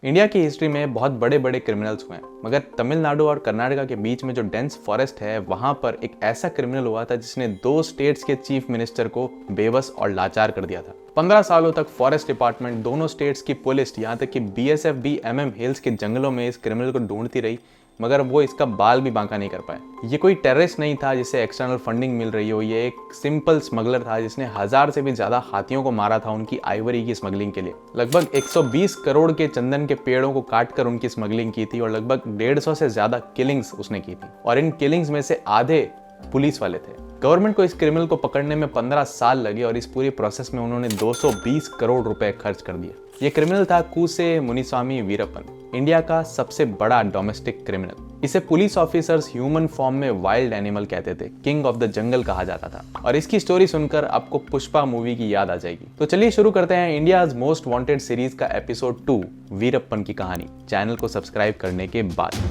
India की history में बहुत बड़े बड़े क्रिमिनल्स हुए हैं, मगर तमिलनाडु और कर्नाटका के बीच में जो डेंस फॉरेस्ट है वहां पर एक ऐसा क्रिमिनल हुआ था जिसने 2 स्टेट्स के चीफ मिनिस्टर को बेबस और लाचार कर दिया था। 15 सालों तक फॉरेस्ट डिपार्टमेंट, दोनों स्टेट्स की पुलिस, यहाँ तक कि बीएसएफ भी MM हिल्स के जंगलों में इस क्रिमिनल को ढूंढती रही, मगर वो इसका बाल भी बांका नहीं कर पाए। ये कोई टेररिस्ट नहीं था जिसे एक्सटर्नल फंडिंग मिल रही हो, ये एक सिंपल स्मगलर था जिसने 1000 से भी ज्यादा हाथियों को मारा था उनकी आइवरी की स्मगलिंग के लिए। लगभग 120 करोड़ के चंदन के पेड़ों को काटकर उनकी स्मगलिंग की थी और लगभग 150 से ज्यादा किलिंग्स उसने की थी, और इन किलिंग्स में से आधे पुलिस वाले थे। गवर्नमेंट को इस क्रिमिनल को पकड़ने में 15 साल लगे और इस पूरी प्रोसेस में उन्होंने 220 करोड़ रुपए खर्च कर दिए। ये क्रिमिनल था कूसे मुनिस्वामी वीरप्पन, इंडिया का सबसे बड़ा डोमेस्टिक क्रिमिनल। इसे पुलिस ऑफिसर्स ह्यूमन फॉर्म में वाइल्ड एनिमल कहते थे, किंग ऑफ द जंगल कहा जाता था, और इसकी स्टोरी सुनकर आपको पुष्पा मूवी की याद आ जाएगी। तो चलिए शुरू करते हैं इंडियाज मोस्ट वांटेड सीरीज का एपिसोड 2, वीरप्पन की कहानी, चैनल को सब्सक्राइब करने के बाद।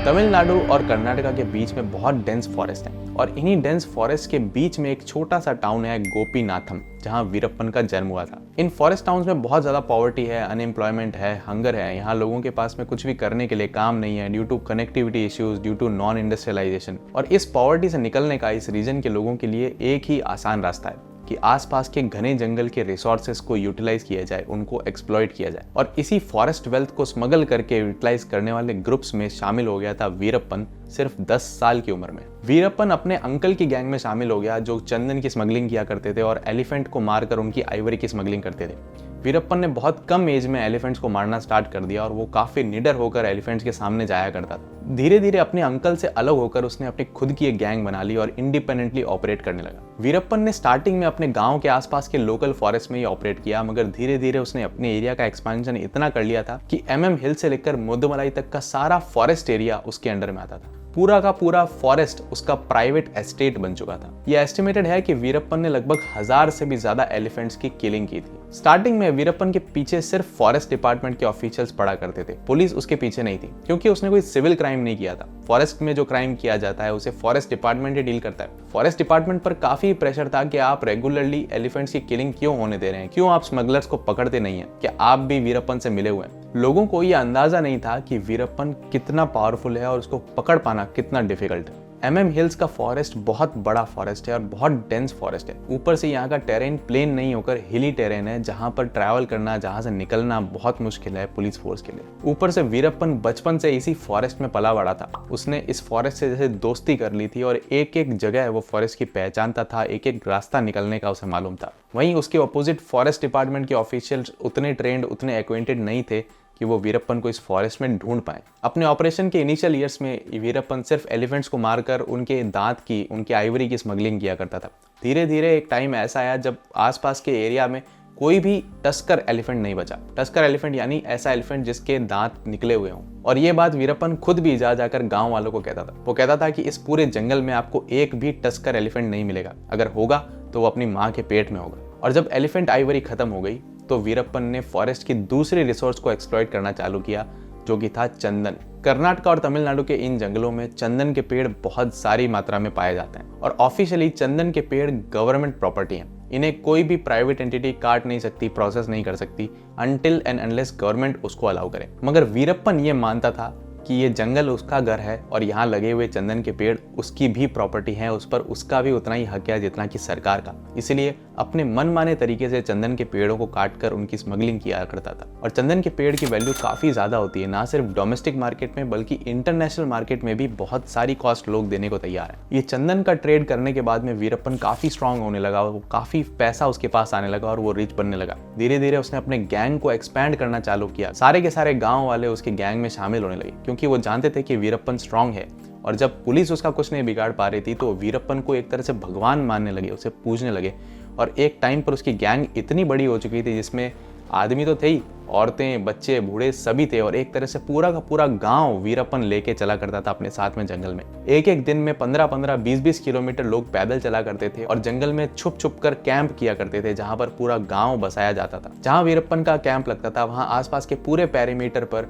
तमिलनाडु और कर्नाटका के बीच में बहुत डेंस फॉरेस्ट है, और इन्हीं डेंस फॉरेस्ट के बीच में एक छोटा सा टाउन है गोपीनाथम, जहां वीरप्पन का जन्म हुआ था। इन फॉरेस्ट टाउन्स में बहुत ज्यादा पॉवर्टी है, अनएम्प्लॉयमेंट है, हंगर है। यहाँ लोगों के पास में कुछ भी करने के लिए काम नहीं है, due to connectivity issues, due to non industrialisation. और इस पॉवर्टी से निकलने का इस रीजन के लोगों के लिए एक ही आसान रास्ता है कि आसपास के घने जंगल के रिसोर्सेस को यूटिलाइज किया जाए, उनको एक्सप्लॉइट किया जाए। और इसी फॉरेस्ट वेल्थ को स्मगल करके यूटिलाइज करने वाले ग्रुप्स में शामिल हो गया था वीरप्पन, सिर्फ 10 साल की उम्र में। वीरप्पन अपने अंकल की गैंग में शामिल हो गया जो चंदन की स्मगलिंग किया करते थे और एलिफेंट को मारकर उनकी आइवरी की स्मगलिंग करते थे। वीरप्पन ने बहुत कम एज में एलिफेंट्स को मारना स्टार्ट कर दिया और वो काफी निडर होकर एलिफेंट्स के सामने जाया करता था। धीरे धीरे अपने अंकल से अलग होकर उसने अपनी खुद की एक गैंग बना ली और इंडिपेंडेंटली ऑपरेट करने लगा। वीरप्पन ने स्टार्टिंग में अपने गांव के आसपास के लोकल फॉरेस्ट में ही ऑपरेट किया, मगर धीरे धीरे उसने अपने एरिया का एक्सपेंशन इतना कर लिया था कि MM हिल से लेकर मुद्दमलाई तक का सारा फॉरेस्ट एरिया उसके अंडर में आता था। पूरा का पूरा फॉरेस्ट उसका प्राइवेट एस्टेट बन चुका था। यह एस्टिमेटेड है कि वीरप्पन ने लगभग 1000 से भी ज्यादा एलिफेंट्स की किलिंग की थी। स्टार्टिंग में वीरप्पन के पीछे सिर्फ फॉरेस्ट डिपार्टमेंट के ऑफिशियल्स पड़ा करते थे, पुलिस उसके पीछे नहीं थी, क्योंकि उसने कोई सिविल क्राइम नहीं किया था। फॉरेस्ट में जो क्राइम किया जाता है उसे फॉरेस्ट डिपार्टमेंट ही डील करता है। फॉरेस्ट डिपार्टमेंट पर काफी प्रेशर था कि आप रेगुलरली एलिफेंट्स की किलिंग क्यों होने दे रहे हैं, क्यों आप स्मगलर्स को पकड़ते नहीं है, क्या आप भी वीरप्पन से मिले हुए हैं। लोगों को यह अंदाजा नहीं था कि वीरप्पन कितना पावरफुल है और उसको पकड़ पाना कितना डिफिकल्ट है। MM हिल्स का फॉरेस्ट बहुत बड़ा फॉरेस्ट है और बहुत डेंस फॉरेस्ट है। ऊपर से यहाँ का टेरेन प्लेन नहीं होकर हिली टेरेन है, जहाँ पर ट्रैवल करना, जहाँ से निकलना बहुत मुश्किल है पुलिस फोर्स के लिए। ऊपर से वीरप्पन बचपन से इसी फॉरेस्ट में पला बड़ा था। उसने इस फॉरेस्ट से जैसे दोस्ती कर ली थी और एक एक जगह वो फॉरेस्ट की पहचानता था, एक एक रास्ता निकलने का उसे मालूम था। वहीं उसके अपोजिट फॉरेस्ट डिपार्टमेंट के ऑफिशियल्स उतने ट्रेंड, उतने एक्वेंटेड नहीं थे कि वो वीरप्पन को इस फॉरेस्ट में ढूंढ पाए। अपने ऑपरेशन के इनिशियल ईयर्स में वीरप्पन सिर्फ एलिफेंट्स को मारकर उनके दांत की, उनकी आइवरी की स्मगलिंग किया करता था। धीरे धीरे एक टाइम ऐसा आया जब आसपास के एरिया में कोई भी टस्कर एलिफेंट नहीं बचा। टस्कर एलिफेंट यानी ऐसा एलिफेंट जिसके दांत निकले हुए हों। और ये बात वीरप्पन खुद भी जा जाकर गांव वालों को कहता था। वो कहता था कि इस पूरे जंगल में आपको एक भी टस्कर एलिफेंट नहीं मिलेगा, अगर होगा तो वो अपनी माँ के पेट में होगा। और जब एलिफेंट आइवरी खत्म हो गई तो वीरप्पन ने फॉरेस्ट की दूसरी रिसोर्स को एक्सप्लॉइट करना चालू किया, जो कि था चंदन। कर्नाटका और तमिलनाडु के इन जंगलों में चंदन के पेड़ बहुत सारी मात्रा में पाए जाते हैं और ऑफिशियली चंदन के पेड़ गवर्नमेंट प्रॉपर्टी हैं। इन्हें कोई भी प्राइवेट एंटिटी काट नहीं सकती, प्रोसेस नहीं कर सकती अनटिल एंड अनलेस गवर्नमेंट उसको अलाउ करे। मगर वीरप्पन ये मानता था कि ये जंगल उसका घर है और यहाँ लगे हुए चंदन के पेड़ उसकी भी प्रॉपर्टी है, उस पर उसका भी उतना ही हक है जितना कि सरकार का। इसलिए अपने मनमाने तरीके से चंदन के पेड़ों को काटकर उनकी स्मगलिंग किया करता था। और चंदन के पेड़ की वैल्यू काफी ज्यादा होती है, ना सिर्फ डोमेस्टिक मार्केट में बल्कि इंटरनेशनल मार्केट में भी बहुत सारी कॉस्ट लोग देने को तैयार है। ये चंदन का ट्रेड करने के बाद में वीरप्पन काफी स्ट्रांग होने लगा, वो काफी पैसा उसके पास आने लगा और वो रिच बनने लगा। धीरे धीरे उसने अपने गैंग को एक्सपैंड करना चालू किया। सारे के सारे गाँव वाले उसके गैंग में शामिल होने लगे, क्योंकि वो जानते थे कि वीरप्पन स्ट्रांग है। और जब पुलिस उसका कुछ नहीं बिगाड़ पा रही थी तो वीरप्पन को एक तरह से भगवान मानने लगे, उसे पूजने लगे। और एक टाइम पर उसकी गैंग इतनी बड़ी हो चुकी थी जिसमें आदमी तो थे ही, औरतें, बच्चे, बूढ़े सभी थे, और एक तरह से पूरा का पूरा गांव वीरप्पन लेके चला करता था अपने साथ में जंगल में। एक एक दिन में 15-15, 20-20 किलोमीटर लोग पैदल चला करते थे और जंगल में छुप छुप कर कैंप किया करते थे, जहां पर पूरा गांव बसाया जाता था। जहां वीरप्पन का कैंप लगता था वहां आसपास के पूरे पेरीमीटर पर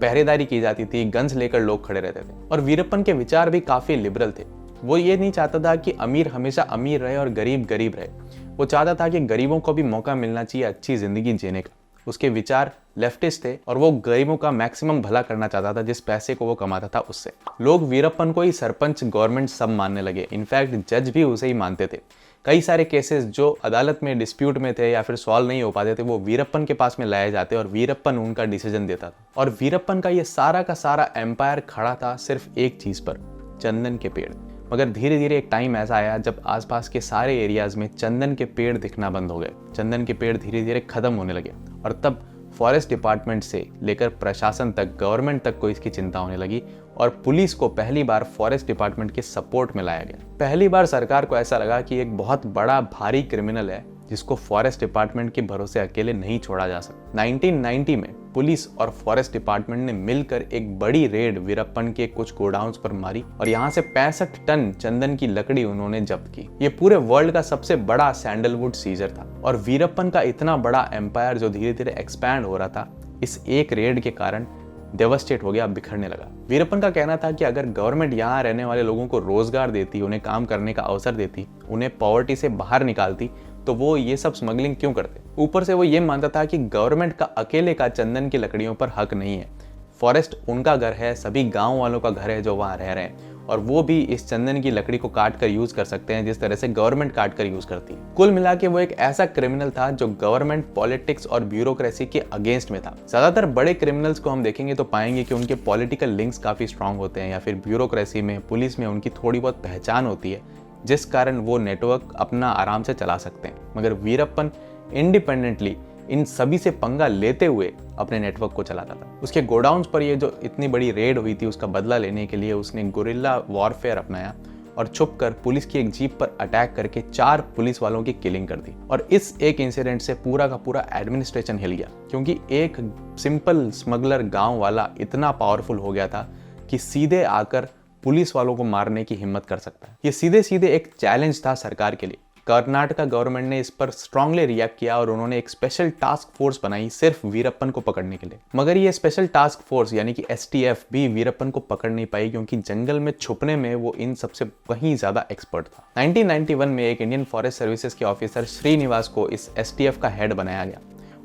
पहरेदारी की जाती थी, गन्स लेकर लोग खड़े रहते थे। और वीरप्पन के विचार भी काफी लिबरल थे। वो ये नहीं चाहता था कि अमीर हमेशा अमीर रहे और गरीब गरीब रहे। वो चाहता था कि गरीबों को भी मौका मिलना चाहिए अच्छी जिंदगी जीने का। उसके विचार लेफ्टिस्ट थे और वो गरीबों का मैक्सिमम भला करना चाहता था जिस पैसे को वो कमाता था उससे। लोग वीरप्पन को ही सरपंच, गवर्नमेंट सब मानने लगे। इनफैक्ट जज भी उसे ही मानते थे। कई सारे केसेस जो अदालत में डिस्प्यूट में थे या फिर सॉल्व नहीं हो पाते थे वो वीरप्पन के पास में लाए जाते और वीरप्पन उनका डिसीजन देता था। और वीरप्पन का ये सारा का सारा एम्पायर खड़ा था सिर्फ एक चीज पर, चंदन के पेड़। मगर धीरे धीरे एक टाइम ऐसा आया जब आसपास के सारे एरियाज में चंदन के पेड़ दिखना बंद हो गए। चंदन के पेड़ धीरे धीरे खत्म होने लगे और तब फॉरेस्ट डिपार्टमेंट से लेकर प्रशासन तक, गवर्नमेंट तक को इसकी चिंता होने लगी और पुलिस को पहली बार फॉरेस्ट डिपार्टमेंट के सपोर्ट में लाया गया। पहली बार सरकार को ऐसा लगा कि एक बहुत बड़ा भारी क्रिमिनल है जिसको फॉरेस्ट डिपार्टमेंट के भरोसे अकेले नहीं छोड़ा जा सकता। 1990 में पुलिस और फॉरेस्ट डिपार्टमेंट ने मिलकर एक बड़ी रेड वीरप्पन के कुछ गोडाउन्स पर मारी और यहाँ से 65 टन चंदन की लकड़ी उन्होंने जब्त की। ये पूरे वर्ल्ड का सबसे बड़ा सैंडलवुड सीजर था और वीरप्पन का इतना बड़ा एम्पायर जो धीरे धीरे एक्सपैंड हो रहा था इस एक रेड के कारण डेवास्टेट हो गया, बिखरने लगा। वीरप्पन का कहना था कि अगर गवर्नमेंट यहाँ रहने वाले लोगों को रोजगार देती, उन्हें काम करने का अवसर देती, उन्हें पॉवर्टी से बाहर निकालती तो वो ये सब स्मगलिंग क्यों करते। ऊपर से वो ये मानता था कि गवर्नमेंट का अकेले का चंदन की लकड़ियों पर हक नहीं है। फॉरेस्ट उनका घर है, सभी गांव वालों का घर है जो वहाँ रह रहे हैं और वो भी इस चंदन की लकड़ी को काट कर यूज कर सकते हैं जिस तरह से गवर्नमेंट काट कर यूज करती है। कुल मिला के वो एक ऐसा क्रिमिनल था जो गवर्नमेंट, पॉलिटिक्स और ब्यूरोक्रेसी के अगेंस्ट में था। ज्यादातर बड़े क्रिमिनल्स को हम देखेंगे तो पाएंगे कि उनके पॉलिटिकल लिंक्स काफी स्ट्रांग होते हैं या फिर ब्यूरोक्रेसी में, पुलिस में उनकी थोड़ी बहुत पहचान होती है जिस कारण वो नेटवर्क अपना आराम से चला सकते हैं। मगर वीरप्पन इंडिपेंडेंटली इन सभी से पंगा लेते हुए अपने नेटवर्क को चलाता था। उसके गोडाउन्स पर ये जो इतनी बड़ी रेड हुई थी उसका बदला लेने के लिए उसने गुरिल्ला वॉरफेयर अपनाया और छुपकर पुलिस की एक जीप पर अटैक करके 4 पुलिस वालों की किलिंग कर दी। और इस एक इंसिडेंट से पूरा का पूरा एडमिनिस्ट्रेशन हिल गया क्योंकि एक सिंपल स्मगलर गांव वाला इतना पावरफुल हो गया था कि सीधे आकर पुलिस वालों को मारने की हिम्मत कर सकता है। ये सीधे सीधे एक चैलेंज था सरकार के लिए। कर्नाटका गवर्नमेंट ने इस पर स्ट्रांगली रिएक्ट किया और उन्होंने एक स्पेशल टास्क फोर्स बनाई सिर्फ वीरप्पन को पकड़ने के लिए। मगर ये स्पेशल टास्क फोर्स यानी कि STF भी वीरप्पन को पकड़ नहीं पाई क्योंकि जंगल में छुपने में वो इन सबसे कहीं ज्यादा एक्सपर्ट था। 1991 में एक इंडियन फॉरेस्ट सर्विसेज के ऑफिसर श्रीनिवास को इस STF का हेड बनाया गया।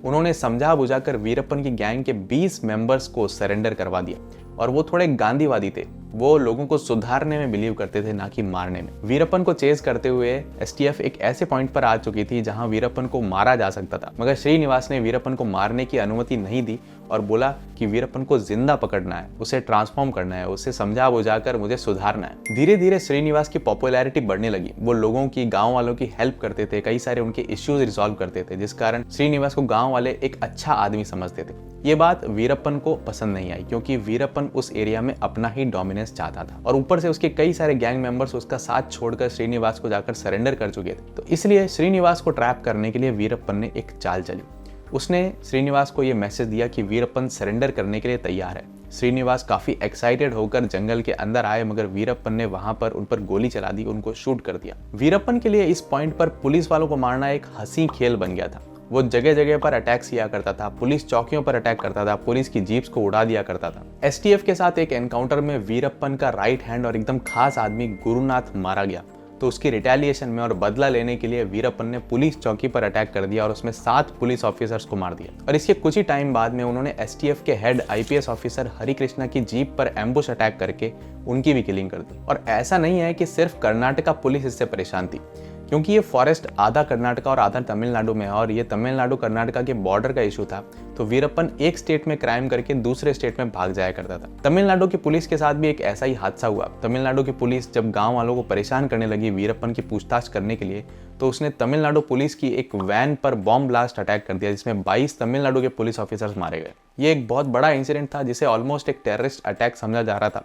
उन्होंने समझा बुझाकर वीरप्पन की गैंग के 20 मेंबर्स को सरेंडर करवा दिया और वो थोड़े गांधीवादी थे। वो लोगों को सुधारने में बिलीव करते थे, ना कि मारने में। वीरप्पन को चेज करते हुए STF एक ऐसे पॉइंट पर आ चुकी थी जहां वीरप्पन को मारा जा सकता था। मगर श्रीनिवास ने वीरप्पन को मारने की अनुमति नहीं दी और बोला कि वीरप्पन को जिंदा पकड़ना है, उसे ट्रांसफॉर्म करना है, उसे समझा बुझाकर मुझे सुधारना है। धीरे धीरे श्रीनिवास की पॉपुलैरिटी बढ़ने लगी। वो लोगों की, गाँव वालों की हेल्प करते थे, कई सारे उनके इश्यूज रिजॉल्व करते थे जिस कारण श्रीनिवास को गाँव वाले एक अच्छा आदमी समझते थे। ये बात वीरप्पन को पसंद नहीं आई क्योंकि वीरप्पन उस एरिया में अपना ही डोमिनेंस चाहता था और ऊपर से उसके कई सारे गैंग मेंबर्स उसका साथ छोड़कर श्रीनिवास को जाकर सरेंडर कर चुके थे। तो इसलिए श्रीनिवास को ट्रैप करने के लिए वीरप्पन ने एक चाल चली। उसने श्रीनिवास को यह मैसेज दिया कि वीरप्पन सरेंडर करने के लिए तैयार है। श्रीनिवास काफी एक्साइटेड होकर जंगल के अंदर आए मगर वीरप्पन ने वहां पर उन पर गोली चला दी, उनको शूट कर दिया। वीरप्पन के लिए इस पॉइंट पर पुलिस वालों को मारना एक हंसी खेल बन गया था। वो जगह जगह पर अटैक्स किया करता था, पुलिस चौकियों पर अटैक करता था, पुलिस की जीप्स को उड़ा दिया करता था। STF के साथ एक एनकाउंटर में वीरप्पन का राइट हैंड और एकदम खास आदमी गुरुनाथ मारा गया। तो उसकी रिटेलिएशन में और बदला लेने के लिए वीरप्पन ने पुलिस चौकी पर अटैक कर दिया और उसमें 7 पुलिस ऑफिसर्स को मार दिया। और इसके कुछ ही टाइम बाद में उन्होंने STF के head IPS officer Hari Krishna की जीप पर एम्बुश अटैक करके उनकी भी किलिंग कर दी। और ऐसा नहीं है कि सिर्फ कर्नाटका पुलिस इससे परेशान थी क्योंकि ये फॉरेस्ट आधा कर्नाटका और आधा तमिलनाडु में है और ये तमिलनाडु कर्नाटका के बॉर्डर का इशू था। तो वीरप्पन एक स्टेट में क्राइम करके दूसरे स्टेट में भाग जाया करता था। तमिलनाडु की पुलिस के साथ भी एक ऐसा ही हादसा हुआ। तमिलनाडु की पुलिस जब गांव वालों को परेशान करने लगी वीरप्पन की पूछताछ करने के लिए तो उसने तमिलनाडु पुलिस की एक वैन पर बॉम्ब ब्लास्ट अटैक कर दिया जिसमें 22 तमिलनाडु के पुलिस ऑफिसर्स मारे गए। ये एक बहुत बड़ा इंसिडेंट था जिसे ऑलमोस्ट एक टेररिस्ट अटैक समझा जा रहा था।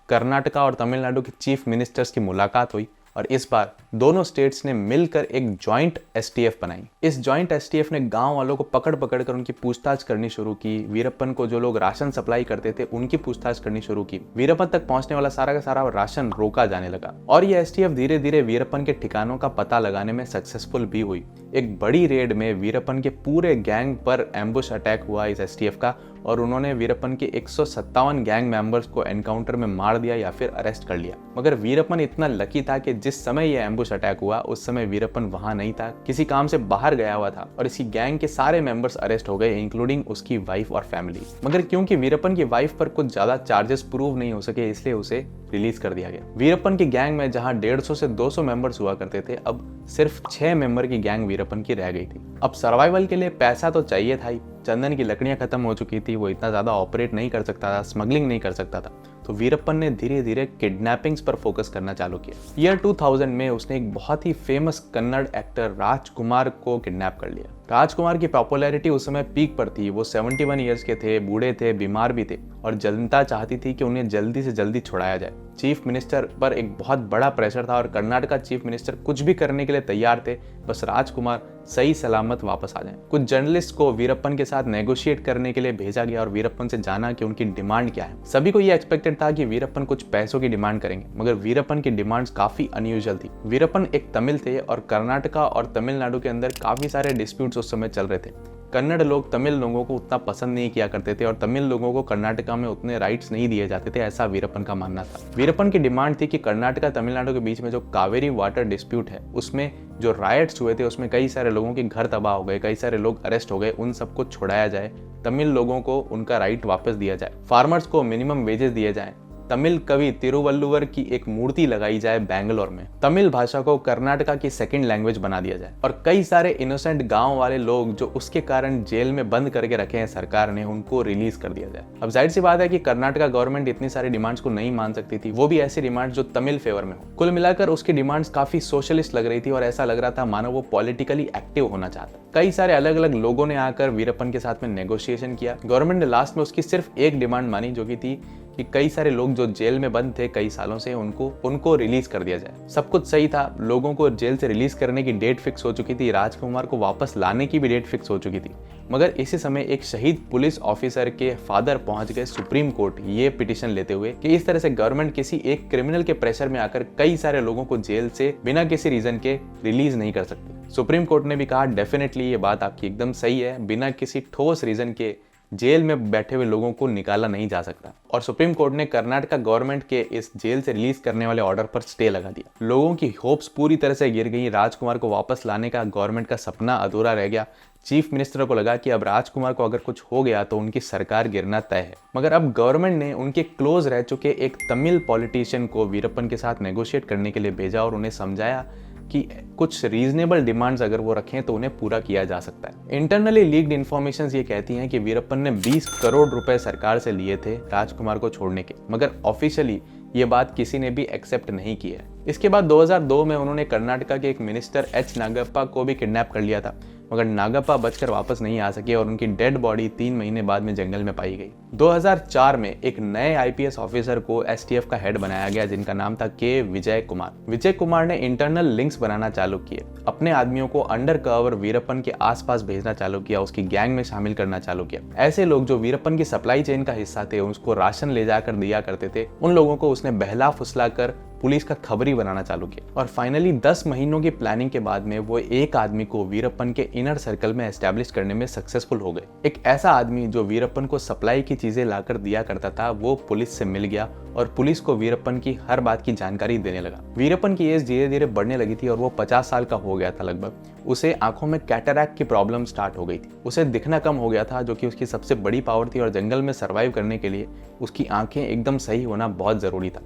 कर्नाटका और तमिलनाडु के चीफ मिनिस्टर्स की मुलाकात हुई और इस बार दोनों स्टेट्स ने मिलकर एक जॉइंट STF बनाई। इस जॉइंट STF ने गांव वालों को पकड़ पकड़ कर उनकी पूछताछ करनी शुरू की। वीरप्पन को जो लोग राशन सप्लाई करते थे उनकी पूछताछ करनी शुरू की। वीरप्पन तक पहुंचने वाला सारा का सारा राशन रोका जाने लगा और ये STF धीरे धीरे वीरप्पन के ठिकानों का पता लगाने में सक्सेसफुल भी हुई। एक बड़ी रेड में वीरप्पन के पूरे गैंग पर एम्बुश अटैक हुआ इस एसटीएफ का, और उन्होंने वीरप्पन के 157 गैंग मेंबर्स को एनकाउंटर में मार दिया या फिर अरेस्ट कर लिया। मगर वीरप्पन इतना लकी था कि जिस समय ये एम्बुश अटैक हुआ उस समय वीरप्पन वहां नहीं था, किसी काम से बाहर गया हुआ था, और इसी गैंग के सारे मेंबर्स अरेस्ट हो गए, इंक्लूडिंग उसकी वाइफ और फैमिली। मगर क्योंकि वीरप्पन की वाइफ पर कुछ ज्यादा चार्जेस प्रूव नहीं हो सके, इसलिए उसे रिलीज कर दिया गया। वीरप्पन की गैंग में जहां 150 से 200 मेंबर्स हुआ करते थे, अब सिर्फ 6 मेंबर की गैंग वीरप्पन की रह गई थी। अब सर्वाइवल के लिए पैसा तो चाहिए था ही, चंदन की लकड़ियां खत्म हो चुकी थी, वो इतना ज्यादा ऑपरेट नहीं कर सकता था, स्मगलिंग नहीं कर सकता था, तो वीरप्पन ने धीरे धीरे किडनैपिंग्स पर फोकस करना चालू किया। ईयर 2000 में उसने एक बहुत ही फेमस कन्नड़ एक्टर राजकुमार को किडनैप कर लिया। राजकुमार की पॉपुलैरिटी उस समय पीक पर थी, वो 71 ईयर्स के थे, बूढ़े थे, बीमार भी थे, और जनता चाहती थी कि उन्हें जल्दी से जल्दी छुड़ाया जाए। चीफ मिनिस्टर पर एक बहुत बड़ा प्रेशर था और कर्नाटका चीफ मिनिस्टर कुछ भी करने के लिए तैयार थे, बस राजकुमार सही सलामत वापस आ जाएं। कुछ जर्नलिस्ट को वीरप्पन के साथ नेगोशिएट करने के लिए भेजा गया और वीरप्पन से जाना कि उनकी डिमांड क्या है। सभी को ये एक्सपेक्टेड था कि वीरप्पन कुछ पैसों की डिमांड करेंगे, मगर वीरप्पन की डिमांड्स काफी अनयूजुअल थी। वीरप्पन एक तमिल थे और कर्नाटका और तमिलनाडु के अंदर काफी सारे डिस्प्यूट्स उस समय चल रहे थे। कन्नड़ लोग तमिल लोगों को उतना पसंद नहीं किया करते थे और तमिल लोगों को कर्नाटका में उतने राइट्स नहीं दिए जाते थे, ऐसा वीरप्पन का मानना था। वीरप्पन की डिमांड थी कि कर्नाटका तमिलनाडु के बीच में जो कावेरी वाटर डिस्प्यूट है, उसमें जो रायट्स हुए थे उसमें कई सारे लोगों के घर तबाह हो गए, कई सारे लोग अरेस्ट हो गए, उन सबको छुड़ाया जाए, तमिल लोगों को उनका राइट वापस दिया जाए, फार्मर्स को मिनिमम वेजेस दिए जाए, तमिल कवि तिरुवल्लुवर की एक मूर्ति लगाई जाए बैंगलोर में, तमिल भाषा को कर्नाटका की सेकंड लैंग्वेज बना दिया जाए, और कई सारे इनोसेंट गांव वाले लोग जो उसके कारण जेल में बंद करके रखे हैं सरकार ने, उनको रिलीज कर दिया जाए। अब जाहिर सी बात है कि कर्नाटका गवर्नमेंट इतनी सारी डिमांड्स को नहीं मान सकती थी, वो भी ऐसी डिमांड्स जो तमिल फेवर में हो। कुल मिलाकर उसकी डिमांड्स काफी सोशलिस्ट लग रही थी और ऐसा लग रहा था मानो वो पॉलिटिकली एक्टिव होना चाहता। कई सारे अलग अलग लोगों ने आकर वीरप्पन के साथ में नेगोशिएशन किया। गवर्नमेंट ने लास्ट में उसकी सिर्फ एक डिमांड मानी, जो कि थी कि कई सारे लोग जो जेल में बंद थे कई सालों से, उनको रिलीज कर दिया जाए। सब कुछ सही था, लोगों को जेल से रिलीज करने की डेट फिक्स हो चुकी थी, राजकुमार को वापस लाने की भी डेट फिक्स हो चुकी थी। मगर इसी समय एक शहीद पुलिस ऑफिसर के फादर पहुंच गए सुप्रीम कोर्ट ये पिटीशन लेते हुए कि इस तरह से गवर्नमेंट किसी एक क्रिमिनल के प्रेशर में आकर कई सारे लोगों को जेल से बिना किसी रीजन के रिलीज नहीं कर सकती। सुप्रीम कोर्ट ने भी कहा डेफिनेटली ये बात आपकी एकदम सही है, बिना किसी ठोस रीजन के जेल में बैठे हुए लोगों को निकाला नहीं जा सकता। और सुप्रीम कोर्ट ने कर्नाटका गवर्नमेंट के इस जेल से रिलीज करने वाले ऑर्डर पर स्टे लगा दिया। लोगों की होप्स पूरी तरह से गिर गई, राजकुमार को वापस लाने का गवर्नमेंट का सपना अधूरा रह गया। चीफ मिनिस्टर को लगा कि अब राजकुमार को अगर कुछ हो गया तो उनकी सरकार गिरना तय है। मगर अब गवर्नमेंट ने उनके क्लोज रह चुके एक तमिल पॉलिटिशियन को वीरप्पन के साथ नेगोशिएट करने के लिए भेजा और उन्हें समझाया कि कुछ रीजनेबल डिमांड्स अगर वो रखें तो उन्हें पूरा किया जा सकता है। इंटरनली लीक्ड इन्फॉर्मेशन ये कहती हैं कि वीरप्पन ने 20 करोड़ रुपए सरकार से लिए थे राजकुमार को छोड़ने के, मगर ऑफिशियली ये बात किसी ने भी एक्सेप्ट नहीं की है। इसके बाद 2002 में उन्होंने कर्नाटका के एक मिनिस्टर एच नागप्पा को भी किडनैप कर लिया था, मगर नागप्पा बचकर वापस नहीं आ सके और उनकी डेड बॉडी 3 महीने बाद में जंगल में पाई गई। 2004 में एक नए आईपीएस ऑफिसर को एसटीएफ का हेड बनाया गया, जिनका नाम था के विजय कुमार। विजय कुमार ने इंटरनल लिंक्स बनाना चालू किए, अपने आदमियों को अंडर कवर वीरप्पन के आसपास भेजना चालू किया, उसकी गैंग में शामिल करना चालू किया। ऐसे लोग जो वीरप्पन की सप्लाई चेन का हिस्सा थे, उसको राशन ले जाकर दिया करते थे, उन लोगों को उसने बहला फुसला कर पुलिस का खबरी बनाना चालू किया। और फाइनली 10 महीनों की प्लानिंग के बाद में वो एक आदमी को वीरप्पन के इनर सर्कल में एस्टैब्लिश करने में सक्सेसफुल हो गए। एक ऐसा आदमी जो वीरप्पन को सप्लाई की चीजें लाकर दिया करता था, वो पुलिस से मिल गया और पुलिस को वीरप्पन की हर बात की जानकारी देने लगा। वीरप्पन की एज धीरे धीरे बढ़ने लगी थी और वो 50 साल का हो गया था लगभग। उसे आंखों में कैटरैक्ट की प्रॉब्लम स्टार्ट हो गई थी, उसे दिखना कम हो गया था, जो कि उसकी सबसे बड़ी पावर थी और जंगल में सर्वाइव करने के लिए उसकी आंखें एकदम सही होना बहुत जरूरी था।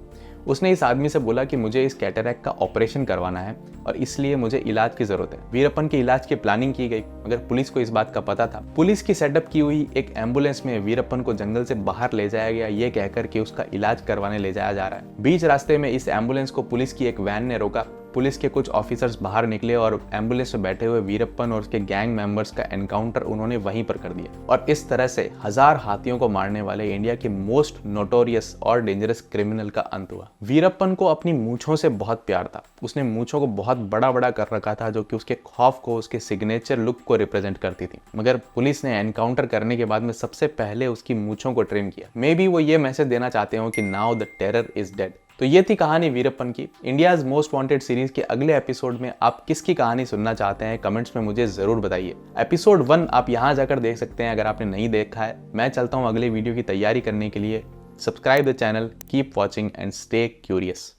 उसने इस आदमी से बोला कि मुझे इस कैटरैक्ट का ऑपरेशन करवाना है और इसलिए मुझे इलाज की जरूरत है। वीरप्पन के इलाज की प्लानिंग की गई, मगर पुलिस को इस बात का पता था। पुलिस की सेटअप की हुई एक एम्बुलेंस में वीरप्पन को जंगल से बाहर ले जाया गया, ये कहकर कि उसका इलाज करवाने ले जाया जा रहा है। बीच रास्ते में इस एम्बुलेंस को पुलिस की एक वैन ने रोका। पुलिस के कुछ ऑफिसर्स बाहर निकले और एम्बुलेंस में बैठे हुए वीरप्पन और उसके गैंग मेंबर्स का एनकाउंटर उन्होंने वहीं पर कर दिया। और इस तरह से 1000 हाथियों को मारने वाले इंडिया के मोस्ट नोटोरियस और डेंजरस क्रिमिनल का अंत हुआ। वीरप्पन को अपनी मूंछों से बहुत प्यार था। उसने मूंछों को बहुत बड़ा बड़ा कर रखा था, जो कि उसके खौफ को, उसके सिग्नेचर लुक को रिप्रेजेंट करती थी। मगर पुलिस ने एनकाउंटर करने के बाद में सबसे पहले उसकी मूंछों को ट्रिम किया। मे बी वो ये मैसेज देना चाहते हो कि now the terror is dead. तो ये थी कहानी वीरप्पन की। इंडियाज मोस्ट वांटेड सीरीज के अगले एपिसोड में आप किसकी कहानी सुनना चाहते हैं कमेंट्स में मुझे जरूर बताइए। एपिसोड 1 आप यहाँ जाकर देख सकते हैं अगर आपने नहीं देखा है। मैं चलता हूँ अगले वीडियो की तैयारी करने के लिए। Subscribe the channel, keep watching and stay curious.